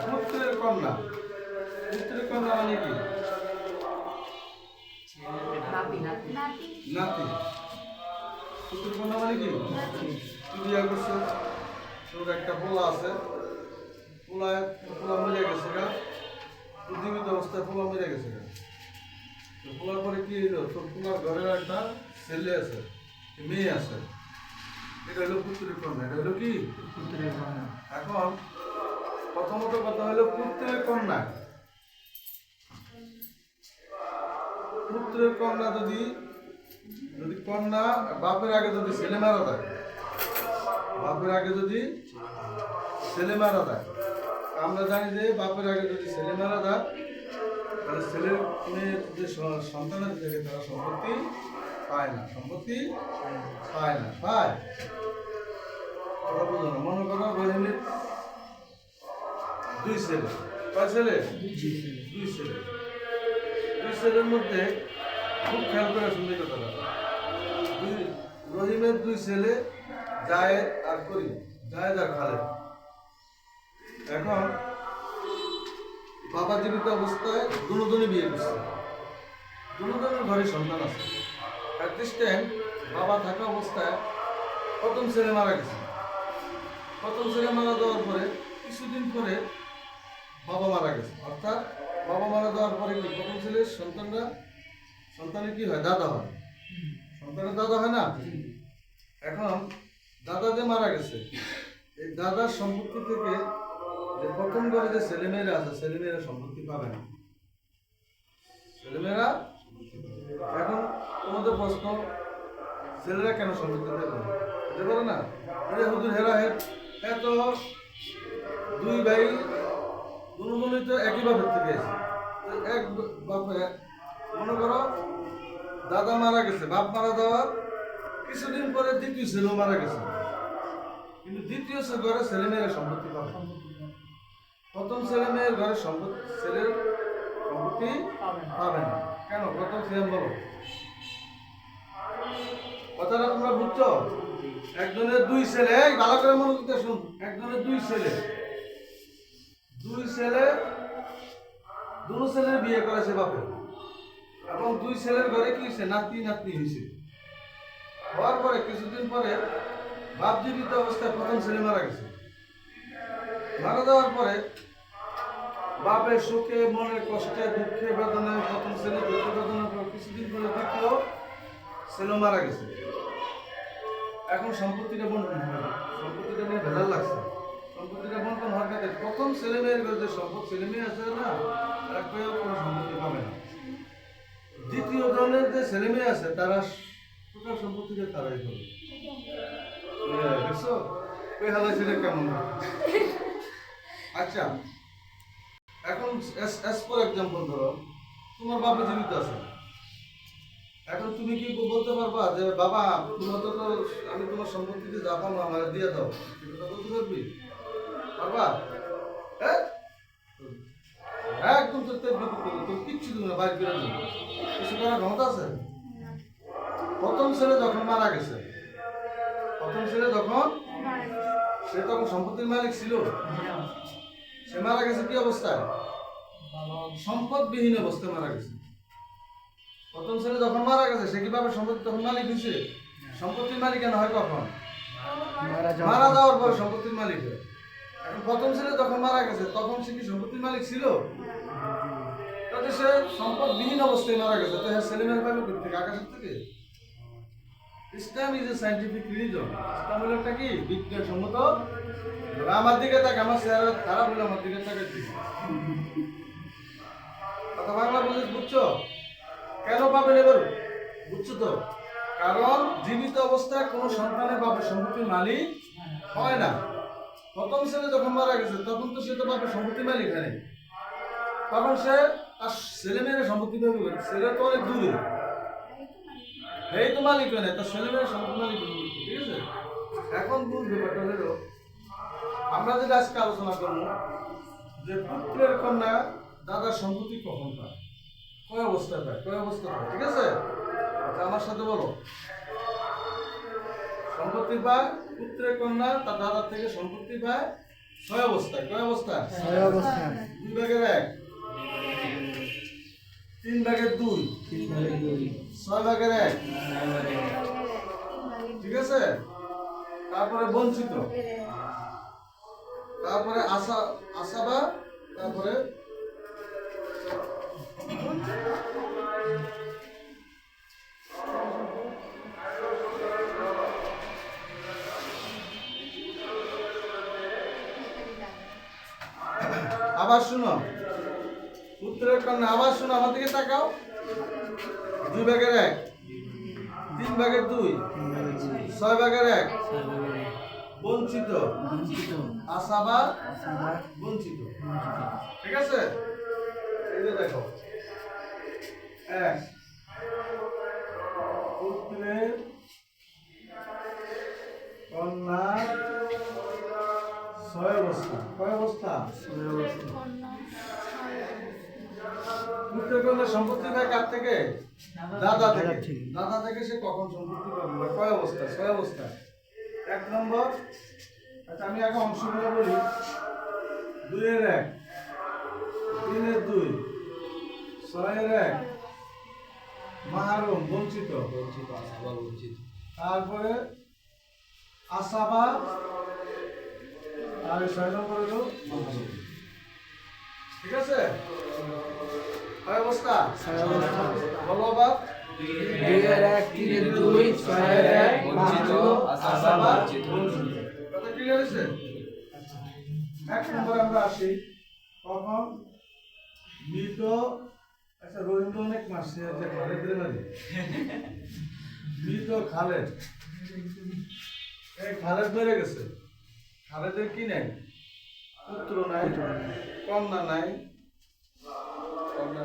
পুত্রের কন্যা, পুত্রের কন্যা মানে কি? নাতি। পুত্রের কন্যা মানে কি? তুই বিয়ে করছে, তোর একটা পোলা আছে, পোলা মরে গেছে গা, জীবিত অবস্থায় পোলা মরে গেছে গা। পোলার পরে কি হইলো? তোর পোলার ঘরের একটা ছেলে আছে, মেয়ে আছে, এটা হলো পুত্রের কন্যা। এটা হলো কি? পুত্রের কন্যা। এখন প্রথমত কথা হলো পুত্রের কন্যা। পুত্রের কন্যা যদি কন্যা বাপের আগে যদি ছেলে মারা যায়, বাপের আগে যদি ছেলে মারা যায়, আমরা জানি যে বাপের আগে যদি ছেলে মারা যায় তাহলে ছেলের মেয়ের যে সন্তানের থেকে তারা সম্পত্তি পায় না, সম্পত্তি পায় না। পায় কথা বুঝো না। মনে করো রহিমের দুই ছেলে, কয় ছেলে? দুই ছেলে। দুই ছেলের মধ্যে খুব খেয়াল করে শুনবে কথাটা। রহিমের দুই ছেলে জায়েদ আর করিম, জায়েদ আর খালেদ। এখন বাবা জীবিত অবস্থায় দুজনে বিয়ে করছে, দুজনের ঘরে সন্তান আছে। অ্যাট দিস টাইম বাবা থাকা অবস্থায় প্রথম ছেলে মারা গেছে। প্রথম ছেলে মারা যাওয়ার পরে কিছুদিন পরে বাবা মারা গেছে। অর্থাৎ বাবা মারা যাওয়ার পরে কি প্রথম ছেলের সন্তানের কি হয়? দাদা হয়। সন্তানের দাদা হয় না? এখন দাদা যে মারা গেছে, এই দাদার সম্পত্তি থেকে যে প্রথম ঘরে যে ছেলেমেয়েরা আছে, ছেলেমেয়েরা সম্পত্তি পাবে না। ছেলেমেয়েরা, এখন তোমাদের প্রশ্ন, ছেলেরা কেন সম্পত্তি দেবে না? দিতে পারে না? হুজুর হেরা এত দুই ভাই দুজনই তো একই বাপের থেকে এসে, এক বাপে। মনে করো দাদা মারা গেছে, বাপ মারা যাওয়ার কিছুদিন পরে দ্বিতীয় ছেলেও মারা গেছে, কিন্তু দ্বিতীয় ঘরে ছেলে মেয়েরা সম্পত্তি পাবে। প্রথম ছেলে মেয়ের ঘরে ছেলের সম্পত্তি পাবে না। কেন? প্রথম ছেলে বলো কথাটা তোমরা বুঝছো? একজনের দুই ছেলে, ভালো করে মনে করতে শুন, একজনের দুই ছেলে দুই ছেলের বিয়ে করেছে বাপে, এবং দুই ছেলের ঘরে কি হয়েছে? নাতি হয়েছে। হওয়ার পরে কিছুদিন পরে বাপ জীবিত অবস্থায় প্রথম ছেলে মারা গেছে। মারা যাওয়ার পরে বাপের সুখে, মনের কষ্টে, দুঃখে, বেদনায় প্রথম ছেলে দুঃখে বেদনার পর কিছুদিন পরে দ্বিতীয় ছেলে মারা গেছে। এখন সম্পত্তিটা বন্টন হবে, সম্পত্তিটা নিয়ে ভেজাল লাগছে। সম্পত্তিটা বন্টন হওয়ার কাছে প্রথম ছেলে মেয়ের যে ছেলে মেয়ে আছে না, তারা কেউ কোনো সম্পত্তি পাবে না। দ্বিতীয় ধরনের যে ছেলে মেয়ে আছে তারা টোটাল সম্পত্তিটা তারাই পাবে। দেখছো ওই হালা ছেলে কেমন? আচ্ছা, এখন ফর এক্সাম্পল ধরো তোমার বাবা জীবিত আছে। এখন তুমি কি বলতে পারবা যে বাবা তোমার তো আমি তোমার সম্পত্তিতে যা পাবো আমার দিয়ে দাও? এটা বলতে পারবি? পারবা? একদম তোর কিচ্ছু তুমি বাইর করে দিবি, কিছু করার ক্ষমতা আছে? প্রথম ছেলে যখন মারা গেছে, সে তখন সম্পত্তির মালিক ছিল। সে মারা গেছে কি অবস্থায়? সম্পদবিহীন অবস্থায় মারা গেছে। প্রথম ছেলে যখন মারা গেছে সে কিভাবে সম্পত্তি তখন মালিক হয়েছে? সম্পত্তির মালিক কেন হয় কখন? মারা যাওয়ার পর সম্পত্তির মালিক হয়। এখন প্রথম ছেলে যখন মারা গেছে তখন সে কি সম্পত্তির মালিক ছিল? তাহলে সে সম্পদবিহীন অবস্থায় মারা গেছে, তো হ্যাঁ ছেলে মেয়ের পাবে কোথা থেকে? আকাশের থেকে? ইসলাম ইজ এ সায়েন্টিফিক রিলিজন। ইসলাম হলো একটা কি? বিজ্ঞানসম্মত। আমার দিকে তাক, আমার চেহারা খারাপ হলে আমার দিকে তাকাচ্ছি। কথা বাংলা বুঝছো? কেন পাবে এবার বুঝছো তো? কারণ জীবিত অবস্থায় কোনো সন্তানের বাপের সম্পত্তির মালিক হয় না। প্রথম ছেলে যখন মারা গেছে তখন তো সে তো বাপের সম্পত্তির মালিক হয় নাই। তখন সে তার ছেলে মেয়েরা সম্পত্তি পাবে, ছেলে তো অনেক দূরে, এই তো মালিক হয় না, তার ছেলে মেয়েরা সম্পত্তি মালিক হবে। ঠিক আছে, এখন মূল ব্যাপারটা হলো আমরা যেটা আজকে আলোচনা করবো যে পুত্রের কন্যা দাদার সম্পত্তি কখন পায়, কয় অবস্থায় পায়, কয় অবস্থায় পায়। ঠিক আছে, আচ্ছা আমার সাথে বলো। সম্পত্তি পায় পুত্রের কন্যা তার দাদার থেকে সম্পত্তি পায় 6 অবস্থায়। কয় অবস্থায়? 6 অবস্থায়। 2 ভাগের 1, 3 ভাগের 2, 6 ভাগের 1। ঠিক আছে, তারপরে বঞ্চিত, তারপরে আশাবা, তারপরে আবার শুনো পুত্রের কন্যা, আবার শুনো আমার দিকে তাকাও। 2 ভাগের 1, 3 ভাগের 2, 6 ভাগের 1, বঞ্চিত, আশাবা, বঞ্চিত। ঠিক আছে, এই যে দেখো 1 পুত্রের কন্যা 6 অবস্থা। কয় অবস্থা? 6 অবস্থা। পুত্রের কন্যা সম্পত্তি পায় কার থেকে? দাদা থেকে। দাদা থেকে সে কখন সম্পত্তি পাবে বা কয় অবস্থা? 6 অবস্থা। 1 নম্বর, আচ্ছা আমি আগে অংশগুলো বলি। 2 এর 1, 3 এর 2, 6 এর 1, মাহরুম বঞ্চিত, তারপরে আসাবা, আর 6 নম্বর হলো মাহরুম। ঠিক আছে, কয় অবস্থা? 6 অবস্থা। বলো বাপ। 2 এর 1, 3 এর 2, 6 এর 1, বঞ্চিত, আশাবা, বঞ্চিত। কথা ক্লিয়ার হয়েছে? এক নম্বরে আমরা আসি কখন মৃত। আচ্ছা রহিম তো অনেক মারছে যে খালেদের মারি মৃত খালেদ, এই খালেদ মেরে গেছে। খালেদের কি নাই? পুত্র নাই, কন্যা নাই, কন্যা